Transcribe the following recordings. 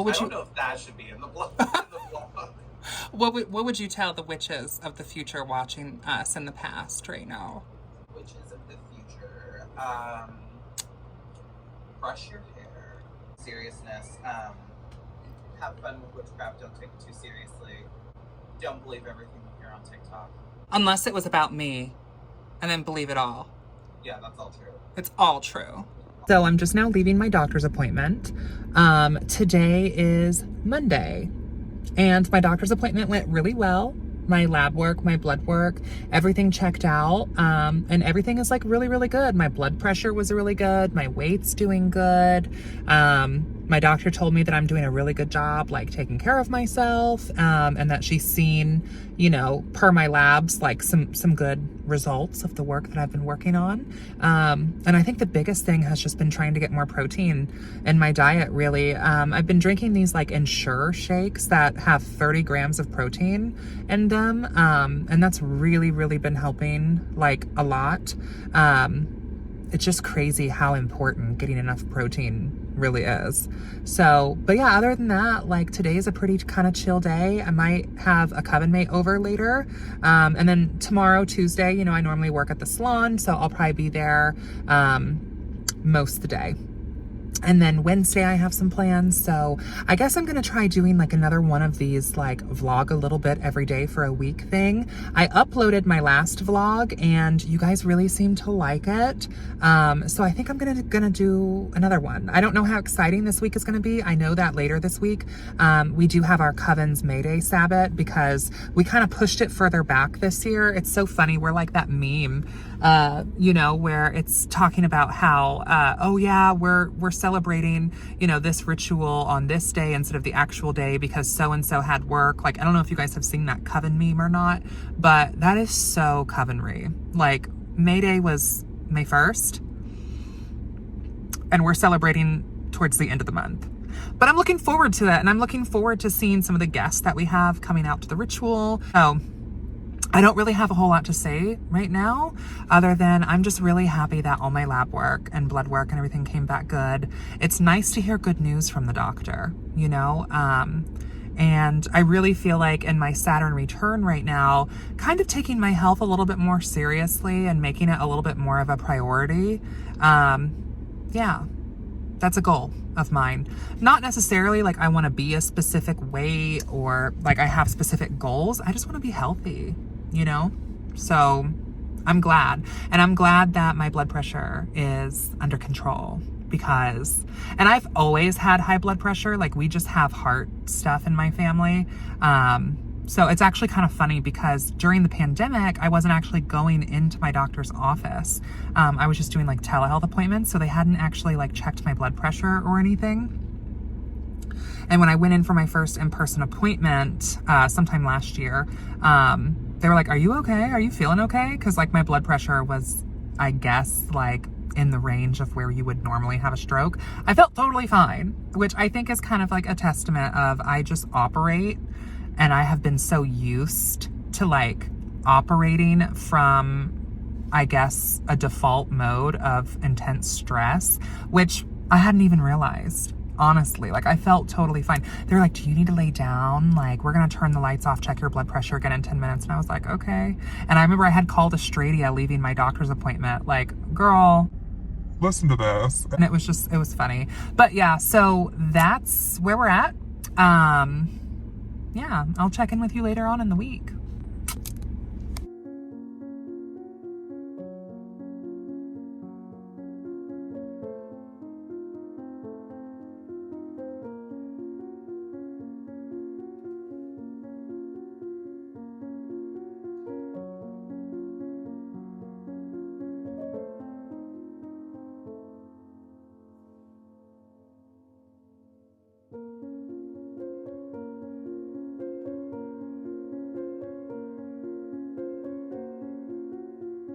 would I don't you know if that should be in the blog. In the blog. what would you tell the witches of the future watching us in the past right now? Witches of the future. Brush your hair. Seriousness. Have fun with witchcraft. Don't take it too seriously. Don't believe everything you hear on TikTok. Unless it was about me, and then believe it all. Yeah, that's all true. It's all true. So I'm just now leaving my doctor's appointment. Today is Monday, and my doctor's appointment went really well. My lab work, my blood work, everything checked out, and everything is like really, really good. My blood pressure was really good. My weight's doing good. My doctor told me that I'm doing a really good job, like taking care of myself, and that she's seen, you know, per my labs, like some good results of the work that I've been working on. And I think the biggest thing has just been trying to get more protein in my diet, really. I've been drinking these like Ensure shakes that have 30 grams of protein in them. And that's really, really been helping like a lot. It's just crazy how important getting enough protein really is. So, but yeah, other than that, like today is a pretty kind of chill day. I might have a coven mate over later. And then tomorrow, Tuesday, you know, I normally work at the salon, so I'll probably be there most of the day. And then Wednesday I have some plans, so I guess I'm gonna try doing like another one of these like vlog a little bit every day for a week thing. I uploaded my last vlog and you guys really seem to like it. So I think I'm gonna do another one. I don't know how exciting this week is gonna be. I know that later this week we do have our Coven's May Day Sabbath because we kind of pushed it further back this year. It's so funny. We're like that meme, you know, where it's talking about how, oh yeah, we're celebrating, you know, this ritual on this day instead of the actual day because so-and-so had work. Like, I don't know if you guys have seen that coven meme or not, but that is so Covenry. Like, May Day was May 1st, and we're celebrating towards the end of the month. But I'm looking forward to that, and I'm looking forward to seeing some of the guests that we have coming out to the ritual. So I don't really have a whole lot to say right now, other than I'm just really happy that all my lab work and blood work and everything came back good. It's nice to hear good news from the doctor, you know? And I really feel like in my Saturn return right now, kind of taking my health a little bit more seriously and making it a little bit more of a priority. Yeah, that's a goal of mine. Not necessarily like I want to be a specific way or like I have specific goals. I just want to be healthy, you know? So I'm glad. And I'm glad that my blood pressure is under control because, and I've always had high blood pressure. Like we just have heart stuff in my family. So it's actually kind of funny because during the pandemic, I wasn't actually going into my doctor's office. I was just doing like telehealth appointments. So they hadn't actually like checked my blood pressure or anything. And when I went in for my first in-person appointment, sometime last year, they were like, are you okay? Are you feeling okay? Cause like my blood pressure was, I guess, like in the range of where you would normally have a stroke. I felt totally fine, which I think is kind of like a testament of I just operate. And I have been so used to like operating from, I guess, a default mode of intense stress, which I hadn't even realized, honestly. Like I felt totally fine. They're like, do you need to lay down? Like, we're gonna turn the lights off, check your blood pressure again in 10 minutes. And I was like, okay. And I remember I had called Australia leaving my doctor's appointment, like, girl, listen to this. And it was funny. But yeah, so that's where we're at. Yeah, I'll check in with you later on in the week.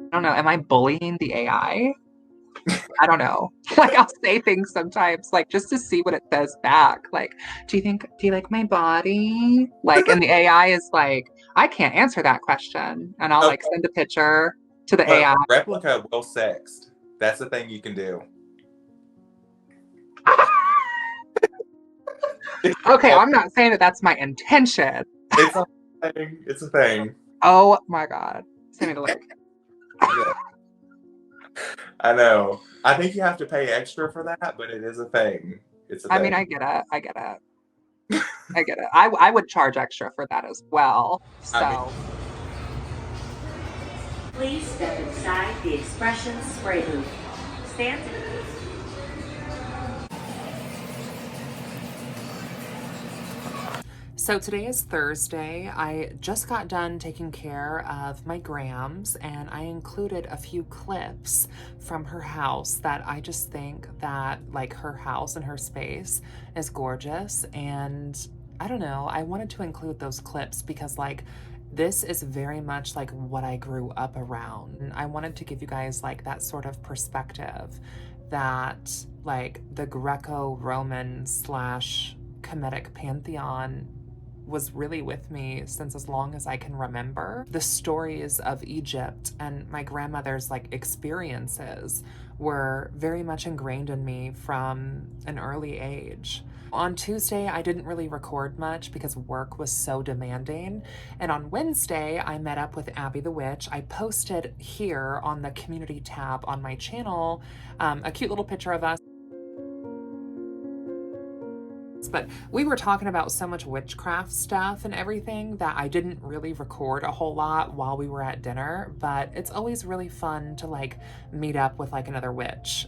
I don't know. Am I bullying the AI? I don't know. Like I'll say things sometimes, like just to see what it says back. Like, do you like my body? Like, and the AI is like, I can't answer that question. And I'll like send a picture to the AI. Replica will sext. That's the thing you can do. Okay, I'm not saying that that's my intention. It's a thing. It's a thing. Oh my God. Send me the link. Yeah. I know. I think you have to pay extra for that, but it is a thing. It's a I thing. mean, I get it. I get it. I get it. I would charge extra for that as well. So. I mean, Please step inside the expression spray booth. Stand. So today is Thursday. I just got done taking care of my Grams, and I included a few clips from her house that I just think that like her house and her space is gorgeous. And I don't know, I wanted to include those clips because like this is very much like what I grew up around. And I wanted to give you guys like that sort of perspective that like the Greco-Roman slash Kemetic pantheon was really with me since as long as I can remember. The stories of Egypt and my grandmother's like experiences were very much ingrained in me from an early age. On Tuesday, I didn't really record much because work was so demanding. And on Wednesday, I met up with Abby the Witch. I posted here on the community tab on my channel a cute little picture of us. But we were talking about so much witchcraft stuff and everything that I didn't really record a whole lot while we were at dinner, but it's always really fun to like meet up with like another witch,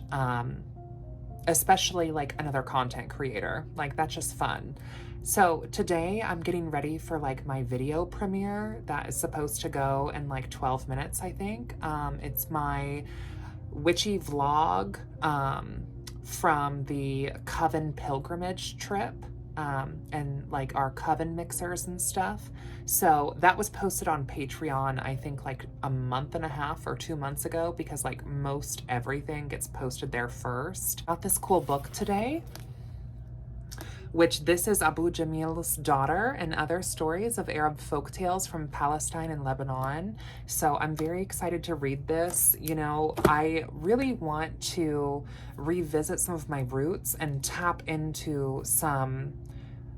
especially like another content creator. Like that's just fun. So today I'm getting ready for like my video premiere that is supposed to go in like 12 minutes, I think. It's my witchy vlog from the Coven pilgrimage trip and like our Coven mixers and stuff. So that was posted on Patreon, I think like a month and a half or 2 months ago, because like most everything gets posted there first. Got this cool book today, which this is Abu Jamil's daughter and other stories of Arab folktales from Palestine and Lebanon. So I'm very excited to read this. You know, I really want to revisit some of my roots and tap into some,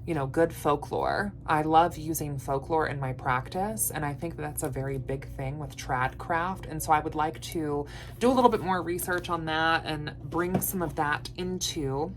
you know, good folklore. I love using folklore in my practice, and I think that's a very big thing with tradcraft. And so I would like to do a little bit more research on that and bring some of that into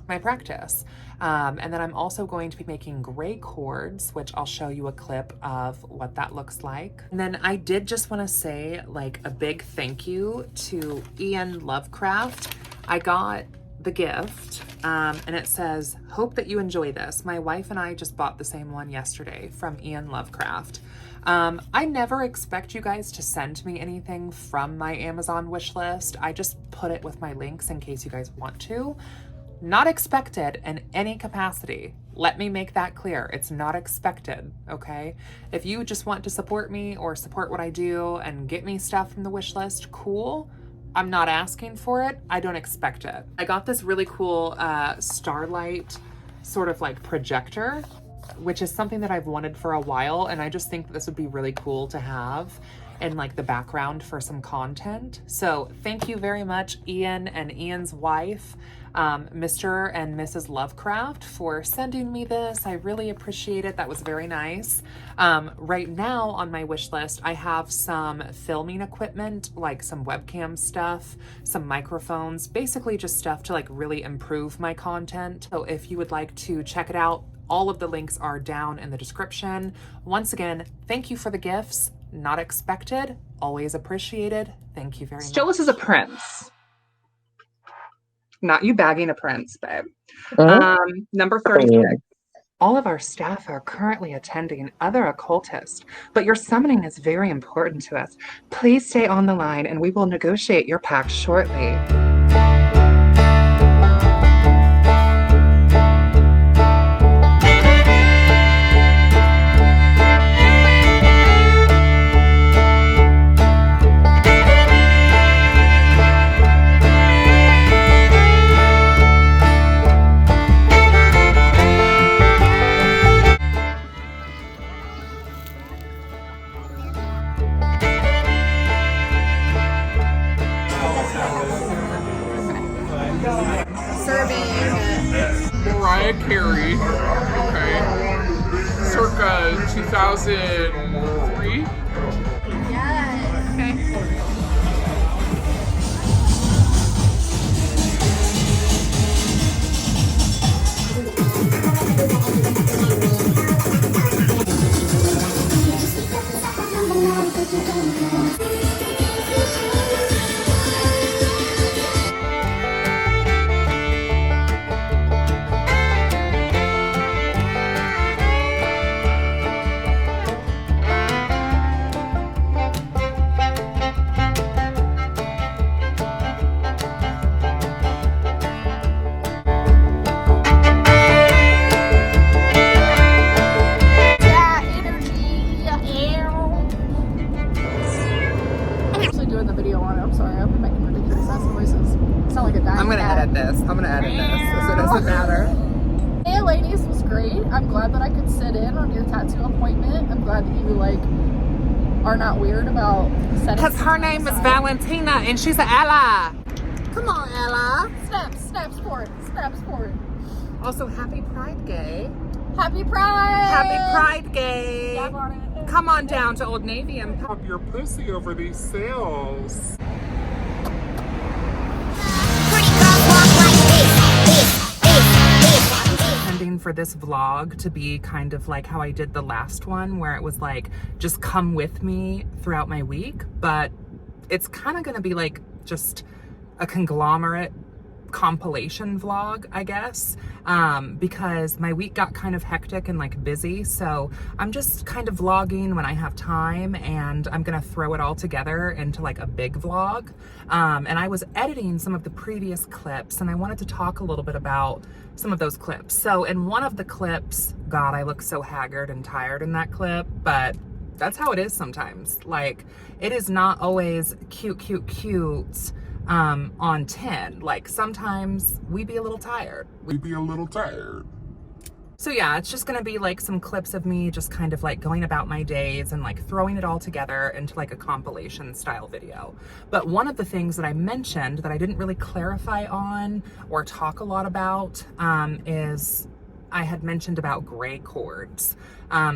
my practice. And then I'm also going to be making gray cords, which I'll show you a clip of what that looks like. And then I did just want to say like a big thank you to Ian Lovecraft. I got the gift and it says, "Hope that you enjoy this. My wife and I just bought the same one yesterday," from Ian Lovecraft. I never expect you guys to send me anything from my Amazon wish list. I just put it with my links in case you guys want to. Not expected in any capacity. Let me make that clear. It's not expected, okay? If you just want to support me or support what I do and get me stuff from the wish list, cool. I'm not asking for it. I don't expect it. I got this really cool starlight sort of like projector, which is something that I've wanted for a while, and I just think this would be really cool to have in like the background for some content. So thank you very much, Ian and Ian's wife, Mr. and Mrs. Lovecraft, for sending me this. I really appreciate it. That was very nice. Right now on my wish list, I have some filming equipment, like some webcam stuff, some microphones, basically just stuff to like really improve my content. So if you would like to check it out, all of the links are down in the description. Once again, thank you for the gifts. Not expected, always appreciated. Thank you very much. Jolis is a prince. Not you bagging a prince, babe. Number 36. All of our staff are currently attending other occultists, but your summoning is very important to us. Please stay on the line and we will negotiate your pact shortly. Serving Mariah Carey. Okay. Circa 2003. Yes. Okay. I'm gonna edit this. I'm gonna edit this, so it doesn't matter. Hey ladies, was great. I'm glad that I could sit in on your tattoo appointment. I'm glad that you like are not weird about setting. Because her name is Valentina and she's an Ella. Come on, Ella. Snap sport. Also, happy Pride Gay. Happy Pride. Happy Pride Gay. Dab on it. Come on down to Old Navy and Pop your pussy over these sales. intending for this vlog to be kind of like how I did the last one, where it was like, just come with me throughout my week, but it's kind of gonna be like just a conglomerate compilation vlog, I guess, because my week got kind of hectic and like busy, so I'm just kind of vlogging when I have time, and I'm gonna throw it all together into like a big vlog. And I was editing some of the previous clips, and I wanted to talk a little bit about some of those clips. So in one of the clips, God, I look so haggard and tired in that clip, but that's how it is sometimes. Like, it is not always cute on 10. Like, sometimes we be a little tired. So yeah, it's just gonna be like some clips of me just kind of like going about my days and like throwing it all together into like a compilation style video. But one of the things that I mentioned that I didn't really clarify on or talk a lot about is I had mentioned about gray cords.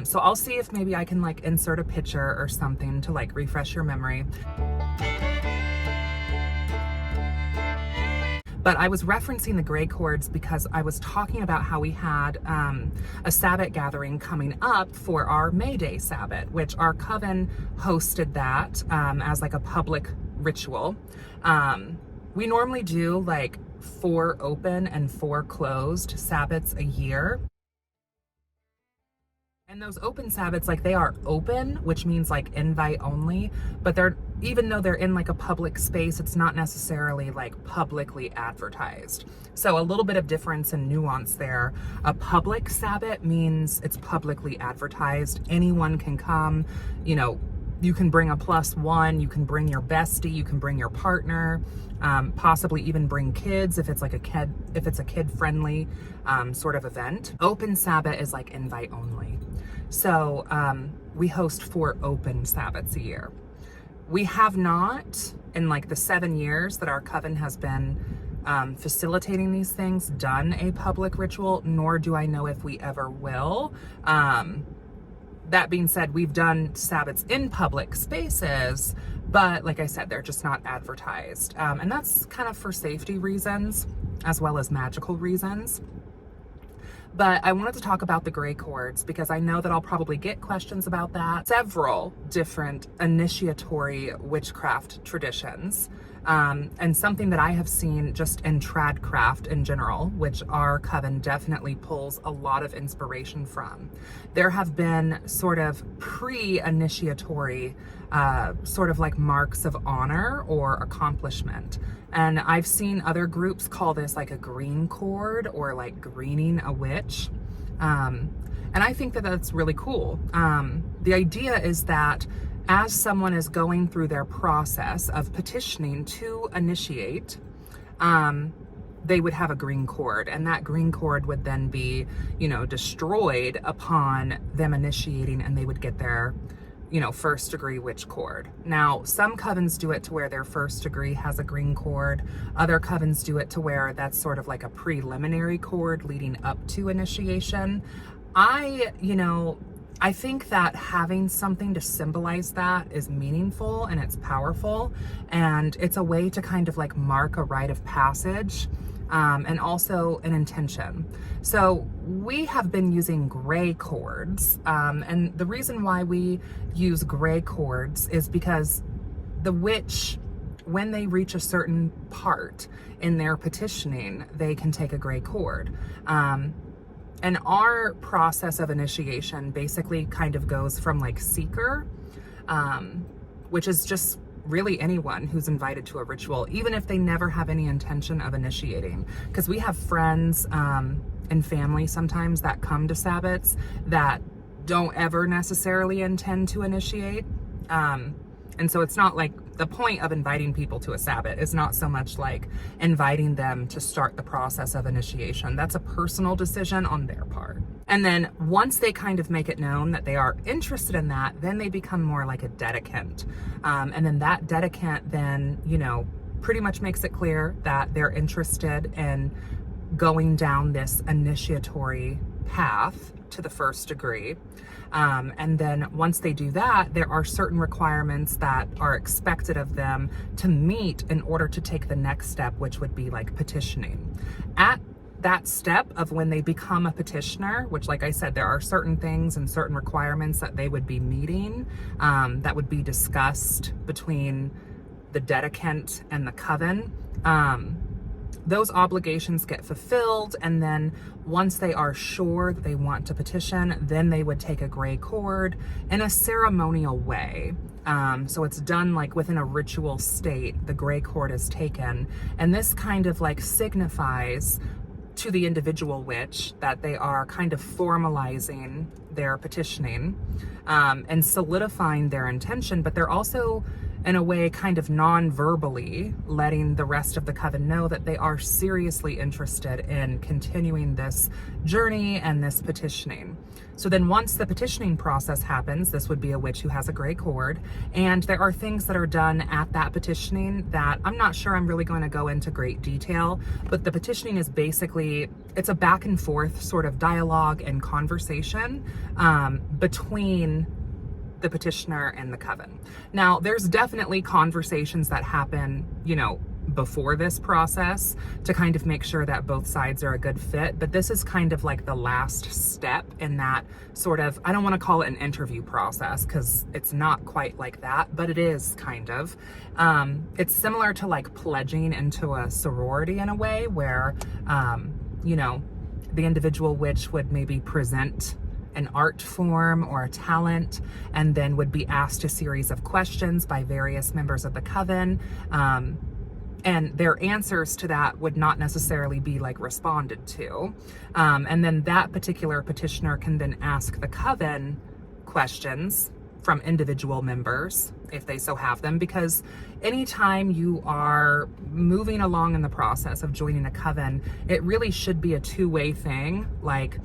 So I'll see if maybe I can like insert a picture or something to like refresh your memory. But I was referencing the gray cords because I was talking about how we had a Sabbath gathering coming up for our May Day Sabbath, which our coven hosted that as like a public ritual. We normally do like 4 open and 4 closed Sabbaths a year. And those open Sabbaths, like, they are open, which means like invite only, but they're, even though they're in like a public space, it's not necessarily like publicly advertised. So a little bit of difference and nuance there. A public Sabbath means it's publicly advertised. Anyone can come, you know, you can bring a +1, you can bring your bestie, you can bring your partner, possibly even bring kids if it's like a kid-friendly sort of event. Open Sabbath is like invite only. So we host 4 open Sabbaths a year. We have not, in like the 7 years that our coven has been facilitating these things, done a public ritual, nor do I know if we ever will. That being said, we've done Sabbaths in public spaces, but like I said, they're just not advertised. And that's kind of for safety reasons, as well as magical reasons. But I wanted to talk about the gray cords because I know that I'll probably get questions about that. Several different initiatory witchcraft traditions. And something that I have seen just in tradcraft in general, which our coven definitely pulls a lot of inspiration from. There have been sort of pre-initiatory sort of like marks of honor or accomplishment. And I've seen other groups call this like a green cord or like greening a witch. And I think that that's really cool. The idea is that as someone is going through their process of petitioning to initiate, they would have a green cord, and that green cord would then be, you know, destroyed upon them initiating, and they would get their, first degree witch cord. Now, some covens do it to where their first degree has a green cord. Other covens do it to where that's sort of like a preliminary cord leading up to initiation. I think that having something to symbolize that is meaningful and it's powerful, and it's a way to kind of like mark a rite of passage. And also an intention. So we have been using gray cords, and the reason why we use gray cords is because the witch, when they reach a certain part in their petitioning, they can take a gray cord. And our process of initiation basically kind of goes from like seeker, which is just really anyone who's invited to a ritual, even if they never have any intention of initiating. Because we have friends and family sometimes that come to Sabbats that don't ever necessarily intend to initiate. And so it's not like the point of inviting people to a Sabbat is not so much like inviting them to start the process of initiation. That's a personal decision on their part. And then once they kind of make it known that they are interested in that, then they become more like a dedicant. And then that dedicant then, pretty much makes it clear that they're interested in going down this initiatory path to the first degree. And then once they do that, there are certain requirements that are expected of them to meet in order to take the next step, which would be like petitioning. At that step of when they become a petitioner, which, like I said, there are certain things and certain requirements that they would be meeting, that would be discussed between the dedicant and the coven. Those obligations get fulfilled, and then once they are sure that they want to petition, then they would take a gray cord in a ceremonial way. So it's done like within a ritual state. The gray cord is taken, and this kind of like signifies to the individual witch that they are kind of formalizing their petitioning, and solidifying their intention, but they're also in a way kind of non-verbally letting the rest of the coven know that they are seriously interested in continuing this journey and this petitioning. So then once the petitioning process happens, this would be a witch who has a gray cord, and there are things that are done at that petitioning that I'm not sure I'm really going to go into great detail, but the petitioning is basically, it's a back and forth sort of dialogue and conversation between the petitioner and the coven. Now, there's definitely conversations that happen, before this process to kind of make sure that both sides are a good fit, but this is kind of like the last step in that sort of, I don't want to call it an interview process because it's not quite like that, but it is kind of. It's similar to like pledging into a sorority in a way where, the individual witch would maybe present an art form or a talent, and then would be asked a series of questions by various members of the coven. And their answers to that would not necessarily be like responded to. And then that particular petitioner can then ask the coven questions from individual members, if they so have them, because anytime you are moving along in the process of joining a coven, it really should be a two-way thing. Like,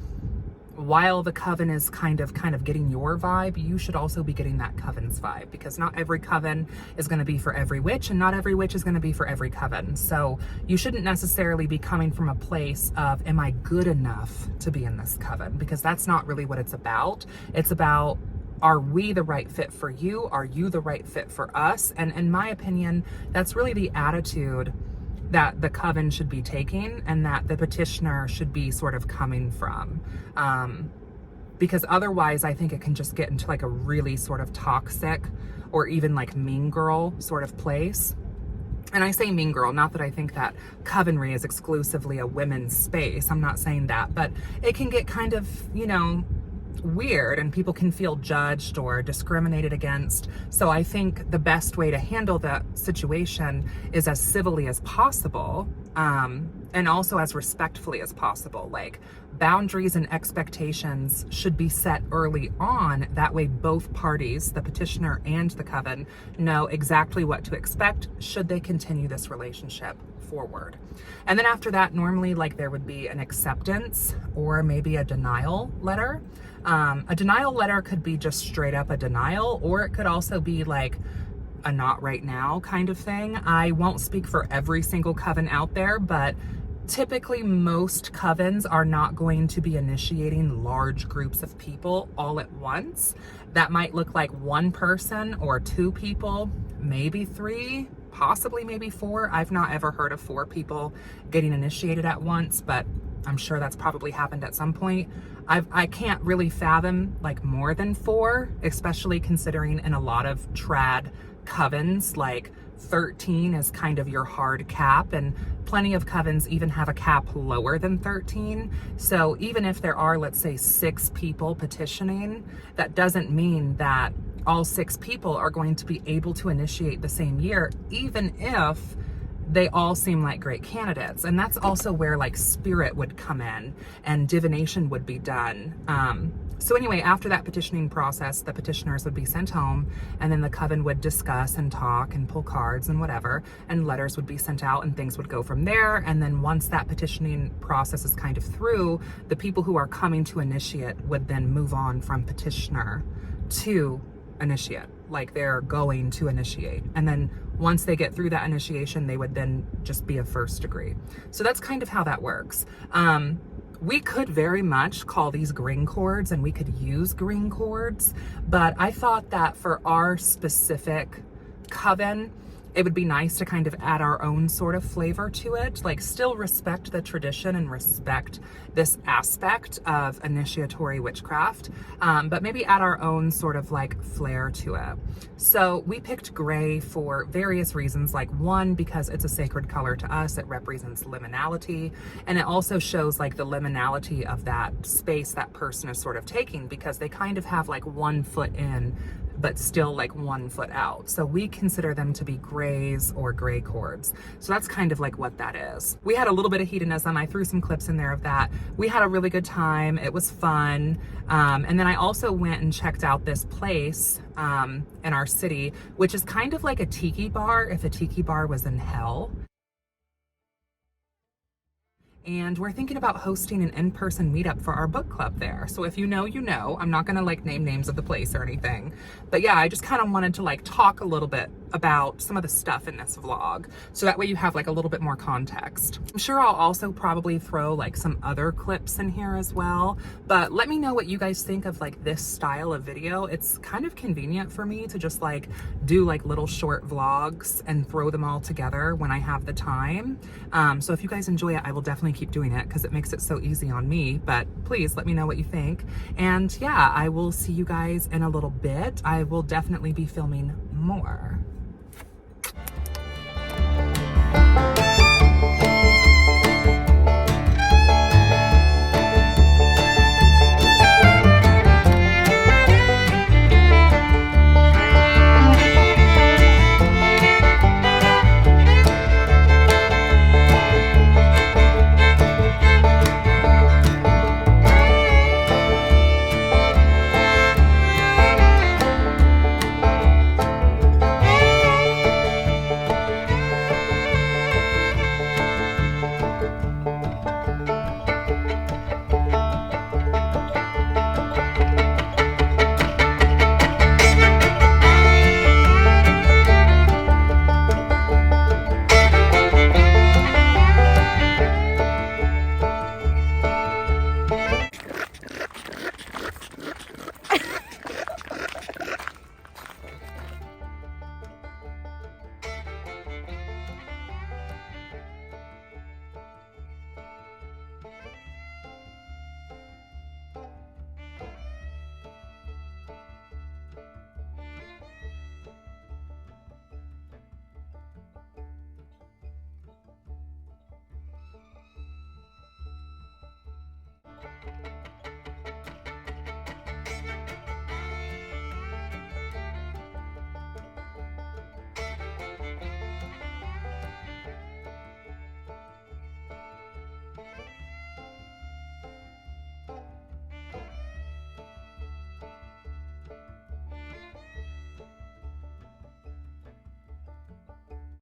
while the coven is kind of getting your vibe, you should also be getting that coven's vibe, because not every coven is going to be for every witch, and not every witch is going to be for every coven. So you shouldn't necessarily be coming from a place of, am I good enough to be in this coven? Because that's not really what it's about. It's about, are we the right fit for you? Are you the right fit for us? And in my opinion, that's really the attitude that the coven should be taking, and that the petitioner should be sort of coming from. Because otherwise I think it can just get into like a really sort of toxic or even like mean girl sort of place. And I say mean girl, not that I think that Covenry is exclusively a women's space. I'm not saying that, but it can get kind of, weird, and people can feel judged or discriminated against. So I think the best way to handle that situation is as civilly as possible, and also as respectfully as possible. Like, boundaries and expectations should be set early on. That way both parties, the petitioner and the coven, know exactly what to expect should they continue this relationship forward. And then after that, normally like there would be an acceptance or maybe a denial letter. A denial letter could be just straight up a denial, or it could also be like a not right now kind of thing. I won't speak for every single coven out there, but typically most covens are not going to be initiating large groups of people all at once. That might look like one person or two people, maybe three, possibly maybe four. I've not ever heard of 4 people getting initiated at once, but I'm sure that's probably happened at some point. I can't really fathom like more than 4, especially considering in a lot of trad covens, like 13 is kind of your hard cap, and plenty of covens even have a cap lower than 13. So even if there are, let's say, 6 people petitioning, that doesn't mean that all 6 people are going to be able to initiate the same year, even if they all seem like great candidates. And that's also where like spirit would come in and divination would be done. So anyway, after that petitioning process, the petitioners would be sent home, and then the coven would discuss and talk and pull cards and whatever, and letters would be sent out and things would go from there. And then once that petitioning process is kind of through, the people who are coming to initiate would then move on from petitioner to initiate, like they're going to initiate. And then once they get through that initiation, they would then just be a first degree. So that's kind of how that works. We could very much call these green cords, and we could use green cords, but I thought that for our specific coven, it would be nice to kind of add our own sort of flavor to it, like still respect the tradition and respect this aspect of initiatory witchcraft, but maybe add our own sort of like flair to it. So we picked gray for various reasons. Like, one, because it's a sacred color to us, it represents liminality, and it also shows like the liminality of that space that person is sort of taking, because they kind of have like 1 foot in but still like 1 foot out. So we consider them to be grays or gray cords. So that's kind of like what that is. We had a little bit of hedonism. I threw some clips in there of that. We had a really good time. It was fun. And then I also went and checked out this place in our city, which is kind of like a tiki bar if a tiki bar was in hell. And we're thinking about hosting an in-person meetup for our book club there. So if you know, you know. I'm not gonna like name names of the place or anything. But yeah, I just kind of wanted to like talk a little bit about some of the stuff in this vlog, so that way you have like a little bit more context. I'm sure I'll also probably throw like some other clips in here as well, but let me know what you guys think of like this style of video. It's kind of convenient for me to just like do like little short vlogs and throw them all together when I have the time. So if you guys enjoy it, I will definitely keep doing it because it makes it so easy on me. But please let me know what you think. And yeah, I will see you guys in a little bit. I will definitely be filming more.